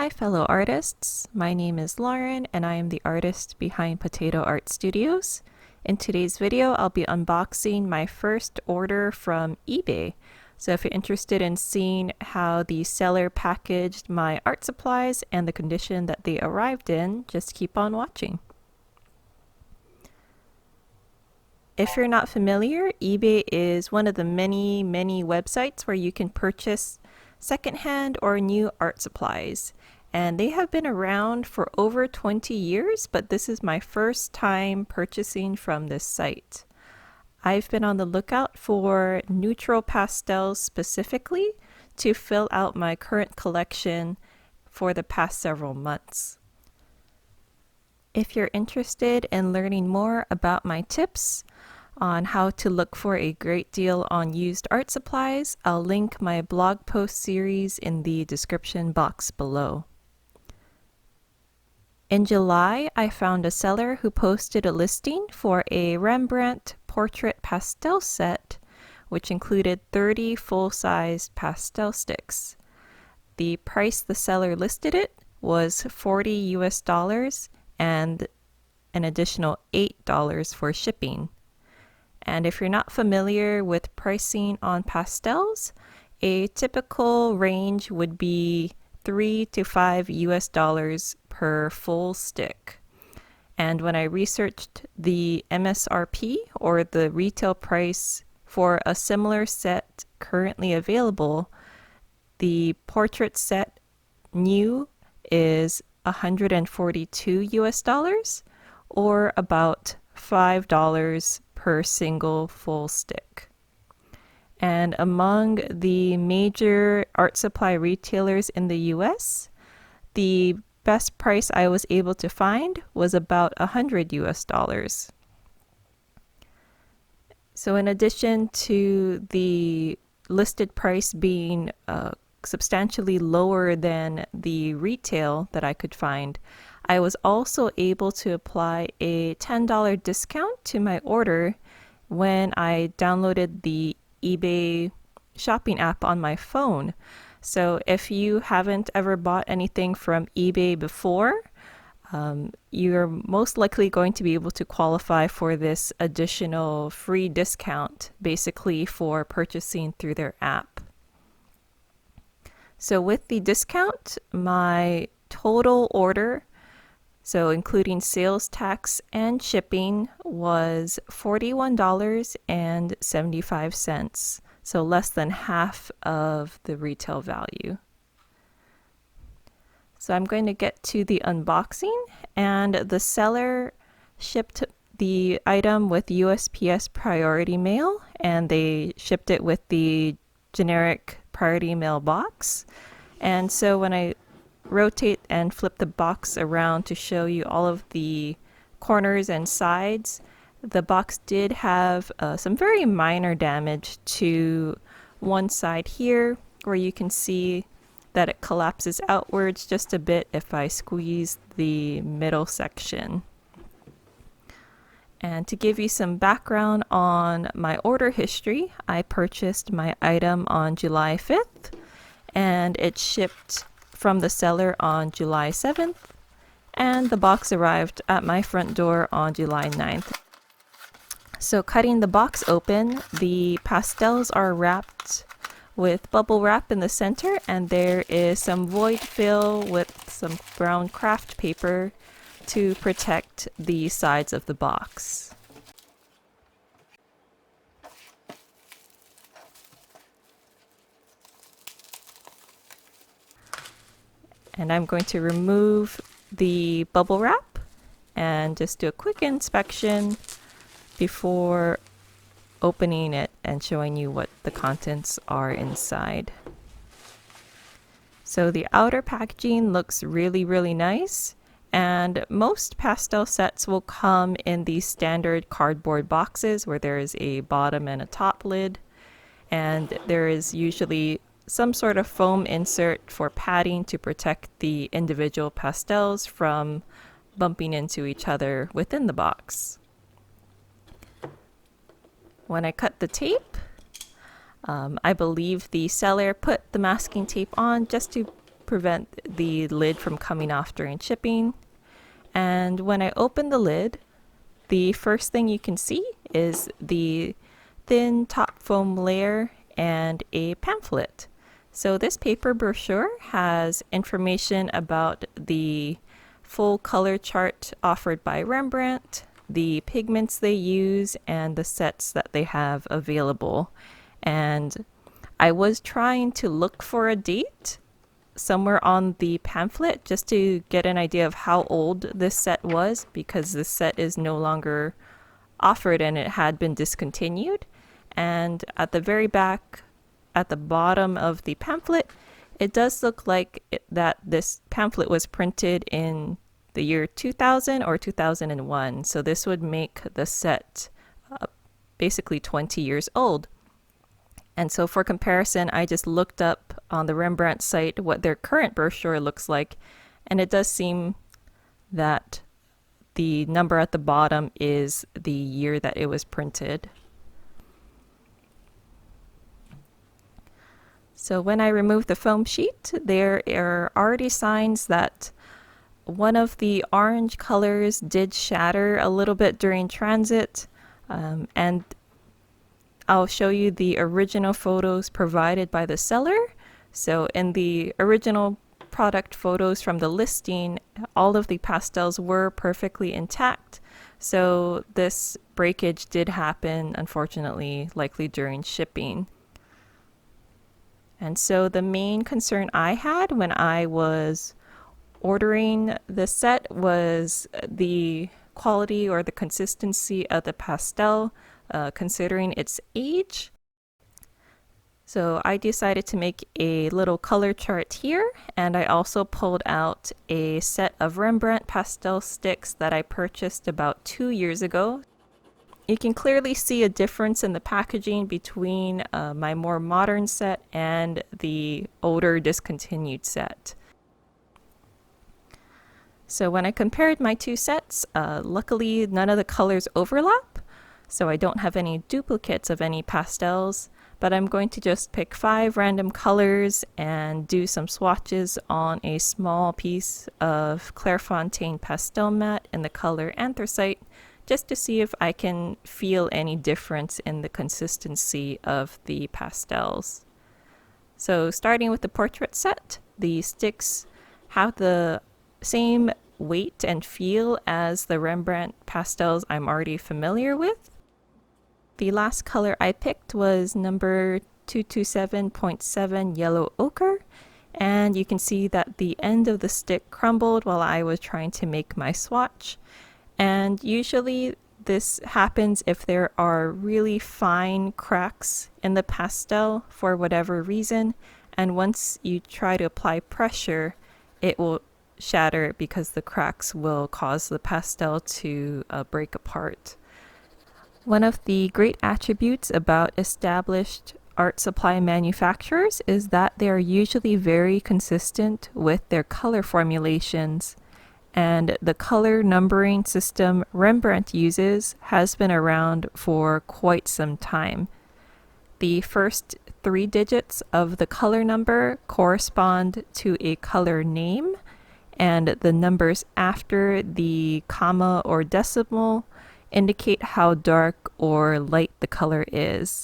Hi fellow artists, my name is Lauren and I am the artist behind Potato Art Studios. In today's video, I'll be unboxing my first order from eBay. So if you're interested in seeing how the seller packaged my art supplies and the condition that they arrived in, just keep on watching. If you're not familiar, eBay is one of the many websites where you can purchase secondhand or new art supplies. And they have been around for over 20 years, but this is my first time purchasing from this site. I've been on the lookout for neutral pastels specifically to fill out my current collection for the past several months. If you're interested in learning more about my tips on how to look for a great deal on used art supplies, I'll link my blog post series in the description box below. In July, I found a seller who posted a listing for a Rembrandt portrait pastel set, which included 30 full-size pastel sticks. The price the seller listed it was $40 US and an additional $8 for shipping. And if you're not familiar with pricing on pastels, a typical range would be $3 to $5 US per full stick. And when I researched the MSRP or the retail price for a similar set currently available, the portrait set new is $142 US or about $5 per single full stick. And among the major art supply retailers in the US, the best price I was able to find was about $100 US. So in addition to the listed price being substantially lower than the retail that I could find, I was also able to apply a $10 discount to my order when I downloaded the eBay shopping app on my phone. So if you haven't ever bought anything from eBay before, you're most likely going to be able to qualify for this additional free discount, basically for purchasing through their app. So with the discount, my total order, so including sales tax and shipping, was $41.75, so less than half of the retail value. So I'm going to get to the unboxing, and the seller shipped the item with USPS priority mail, and they shipped it with the generic priority mail box. And so when I rotate and flip the box around to show you all of the corners and sides, the box did have some very minor damage to one side here, where you can see that it collapses outwards just a bit if I squeeze the middle section. And to give you some background on my order history, I purchased my item on July 5th, and it shipped from the seller on July 7th, and the box arrived at my front door on July 9th. So cutting the box open, the pastels are wrapped with bubble wrap in the center, and there is some void fill with some brown craft paper to protect the sides of the box. And I'm going to remove the bubble wrap and just do a quick inspection before opening it and showing you what the contents are inside. So the outer packaging looks really nice, and most pastel sets will come in these standard cardboard boxes where there is a bottom and a top lid, and there is usually some sort of foam insert for padding to protect the individual pastels from bumping into each other within the box. When I cut the tape, I believe the seller put the masking tape on just to prevent the lid from coming off during shipping. And when I open the lid, the first thing you can see is the thin top foam layer and a pamphlet. So this paper brochure has information about the full color chart offered by Rembrandt, the pigments they use, and the sets that they have available. And I was trying to look for a date somewhere on the pamphlet just to get an idea of how old this set was, because this set is no longer offered and it had been discontinued. And at the very back, at the bottom of the pamphlet, it does look like that this pamphlet was printed in the year 2000 or 2001. So this would make the set basically 20 years old. And so for comparison, I just looked up on the Rembrandt site what their current brochure looks like. And it does seem that the number at the bottom is the year that it was printed. So when I remove the foam sheet, there are already signs that one of the orange colors did shatter a little bit during transit. And I'll show you the original photos provided by the seller. So in the original product photos from the listing, all of the pastels were perfectly intact. So this breakage did happen, unfortunately, likely during shipping. And so the main concern I had when I was ordering the set was the quality or the consistency of the pastel, considering its age. So I decided to make a little color chart here, and I also pulled out a set of Rembrandt pastel sticks that I purchased about 2 years ago. You can clearly see a difference in the packaging between my more modern set and the older discontinued set. So when I compared my two sets, luckily none of the colors overlap, so I don't have any duplicates of any pastels, but I'm going to just pick 5 random colors and do some swatches on a small piece of Clairefontaine pastel matte in the color anthracite, just to see if I can feel any difference in the consistency of the pastels. So starting with the portrait set, the sticks have the same weight and feel as the Rembrandt pastels I'm already familiar with. The last color I picked was number 227.7 yellow ochre, and you can see that the end of the stick crumbled while I was trying to make my swatch. And usually this happens if there are really fine cracks in the pastel for whatever reason, and once you try to apply pressure, it will shatter because the cracks will cause the pastel to break apart. One of the great attributes about established art supply manufacturers is that they are usually very consistent with their color formulations, and the color numbering system Rembrandt uses has been around for quite some time. The first 3 digits of the color number correspond to a color name, and the numbers after the comma or decimal indicate how dark or light the color is.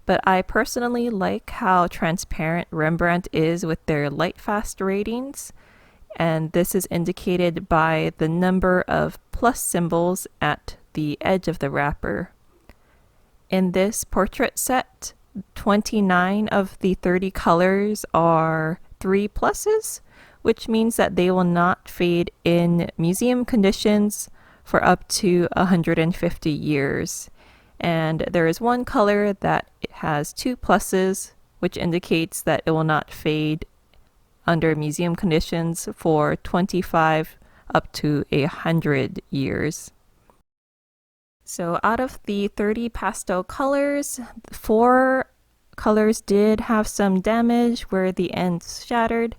But I personally like how transparent Rembrandt is with their Lightfast ratings, and this is indicated by the number of plus symbols at the edge of the wrapper. In this portrait set, 29 of the 30 colors are 3 pluses, which means that they will not fade in museum conditions for up to 150 years. And there is one color that has 2 pluses, which indicates that it will not fade under museum conditions for 25 up to 100 years. So out of the 30 pastel colors, 4 colors did have some damage where the ends shattered,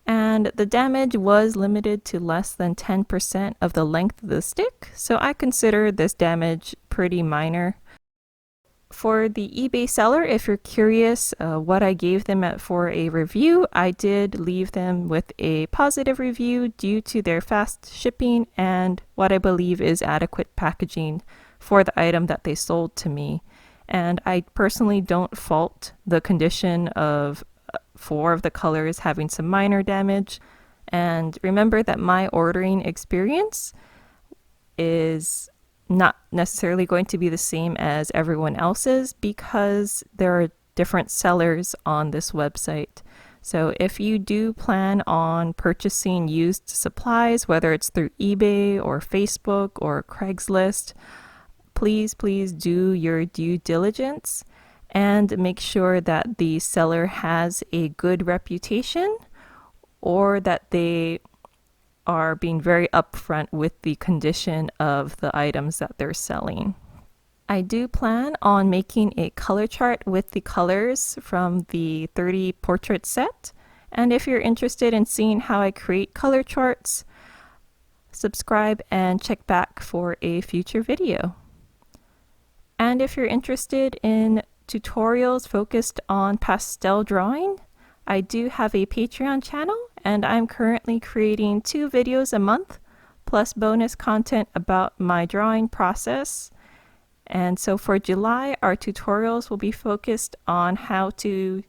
and the damage was limited to less than 10% of the length of the stick, so I consider this damage pretty minor. For the eBay seller, if you're curious what I gave them for a review, I did leave them with a positive review due to their fast shipping and what I believe is adequate packaging for the item that they sold to me. And I personally don't fault the condition of 4 of the colors having some minor damage. And remember that my ordering experience is not necessarily going to be the same as everyone else's because there are different sellers on this website. So if you do plan on purchasing used supplies, whether it's through eBay or Facebook or Craigslist, please do your due diligence and make sure that the seller has a good reputation or that they are being very upfront with the condition of the items that they're selling. I do plan on making a color chart with the colors from the 30 portrait set, and if you're interested in seeing how I create color charts, subscribe and check back for a future video. And if you're interested in tutorials focused on pastel drawing, I do have a Patreon channel, and I'm currently creating 2 videos a month, plus bonus content about my drawing process. And so for July, our tutorials will be focused on how to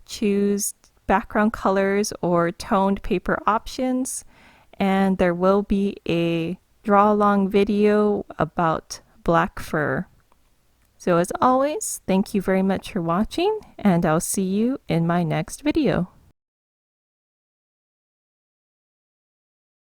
choose background colors or toned paper options, and there will be a draw-along video about black fur. So as always, thank you very much for watching, and I'll see you in my next video.